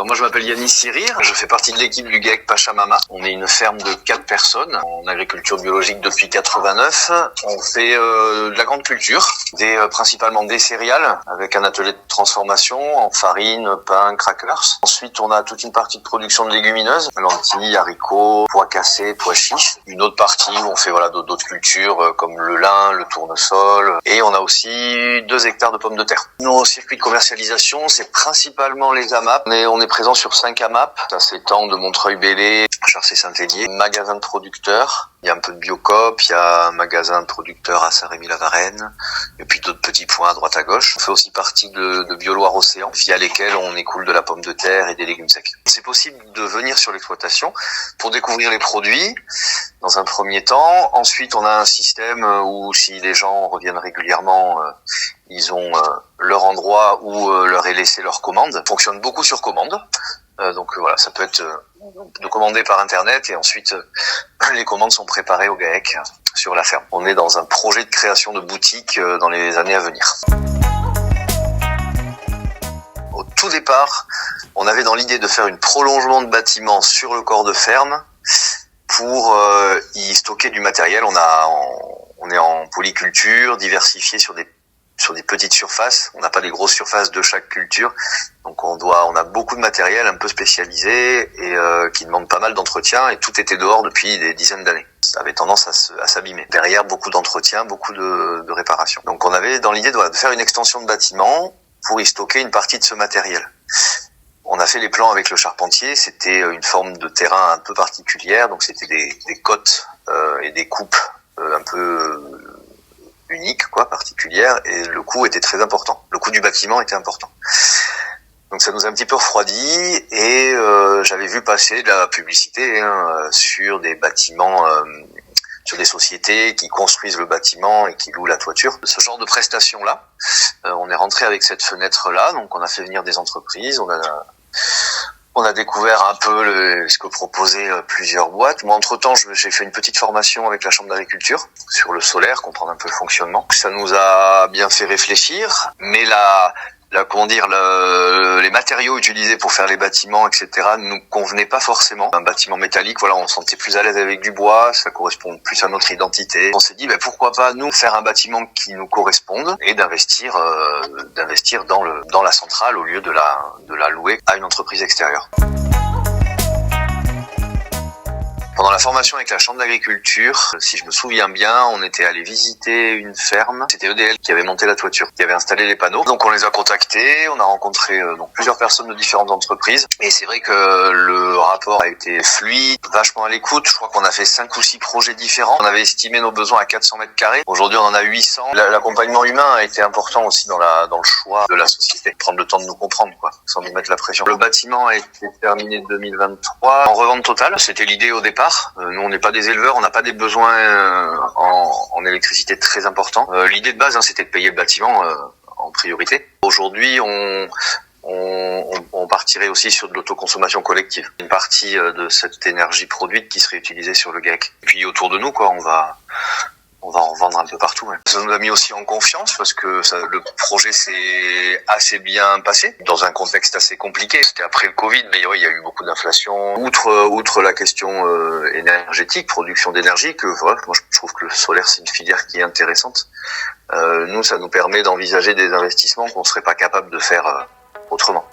Alors moi je m'appelle Yanis Sirir, je fais partie de l'équipe du GAEC Pachamama. On est une ferme de 4 personnes en agriculture biologique depuis 89. On fait de la grande culture, principalement des céréales avec un atelier de transformation en farine, pain, crackers. Ensuite on a toute une partie de production de légumineuses, lentilles, haricots, pois cassés, pois chiches. Une autre partie où on fait d'autres cultures comme le lin, le tournesol. Et on a aussi 2 hectares de pommes de terre. Nos circuits de commercialisation, c'est principalement les AMAP. On est présent sur 5 AMAP. Ça s'étend de Montreuil-Bellay à Charcé-Saint-Hélier. Magasin de producteurs. Il y a un peu de Biocoop. Il y a un magasin de producteurs à Saint-Rémy-la-Varenne. Et puis d'autres petits points à droite à gauche. On fait aussi partie de Bio-Loire Océan, via lesquels on écoule de la pomme de terre et des légumes secs. C'est possible de venir sur l'exploitation pour découvrir les produits dans un premier temps. Ensuite, on a un système où si les gens reviennent régulièrement, ils ont leur endroit où leur est laissé leur commande. On fonctionne beaucoup sur commande. Donc voilà, ça peut être de commander par internet et ensuite les commandes sont préparées au GAEC sur la ferme. On est dans un projet de création de boutique dans les années à venir. Au tout départ, on avait dans l'idée de faire une prolongement de bâtiment sur le corps de ferme pour y stocker du matériel. On est en polyculture, diversifié sur des petites surfaces. On n'a pas des grosses surfaces de chaque culture. Donc on a beaucoup de matériel un peu spécialisé et qui demande pas mal d'entretien et tout était dehors depuis des dizaines d'années. Ça avait tendance à s'abîmer. Derrière, beaucoup d'entretien, beaucoup de réparations. Donc on avait dans l'idée de faire une extension de bâtiment pour y stocker une partie de ce matériel. On a fait les plans avec le charpentier, c'était une forme de terrain un peu particulière, donc c'était des côtes et des coupes un peu uniques, particulières, et le coût était très important. Le coût du bâtiment était important. Donc ça nous a un petit peu refroidi et j'avais vu passer de la publicité sur des bâtiments, sur des sociétés qui construisent le bâtiment et qui louent la toiture. Ce genre de prestations-là, on est rentré avec cette fenêtre-là, donc on a fait venir des entreprises, on a découvert un peu ce que proposaient plusieurs boîtes. Moi, entre-temps, j'ai fait une petite formation avec la Chambre d'agriculture sur le solaire, comprendre un peu le fonctionnement. Ça nous a bien fait réfléchir, mais les matériaux utilisés pour faire les bâtiments, etc., ne nous convenaient pas forcément. Un bâtiment métallique, on se sentait plus à l'aise avec du bois, ça correspond plus à notre identité. On s'est dit, pourquoi pas nous faire un bâtiment qui nous corresponde et d'investir dans la centrale au lieu de la louer à une entreprise extérieure. Pendant la formation avec la Chambre d'agriculture, si je me souviens bien, on était allé visiter une ferme. C'était EDL qui avait monté la toiture, qui avait installé les panneaux. Donc on les a contactés, on a rencontré plusieurs personnes de différentes entreprises. Et c'est vrai que le rapport a été fluide, vachement à l'écoute. Je crois qu'on a fait 5 ou 6 projets différents. On avait estimé nos besoins à 400 mètres carrés. Aujourd'hui, on en a 800. L'accompagnement humain a été important aussi dans le choix de la société. Prendre le temps de nous comprendre, sans nous mettre la pression. Le bâtiment a été terminé en 2023 en revente totale. C'était l'idée au départ. Nous, on n'est pas des éleveurs, on n'a pas des besoins en électricité très importants. L'idée de base, c'était de payer le bâtiment en priorité. Aujourd'hui, on partirait aussi sur de l'autoconsommation collective. Une partie de cette énergie produite qui serait utilisée sur le GAEC. Et puis autour de nous, on va en vendre un peu partout. Ouais. Ça nous a mis aussi en confiance parce que le projet s'est assez bien passé dans un contexte assez compliqué. C'était après le Covid, mais il y a eu beaucoup d'inflation. Outre la question énergétique, production d'énergie, moi je trouve que le solaire c'est une filière qui est intéressante. Nous, ça nous permet d'envisager des investissements qu'on serait pas capable de faire autrement.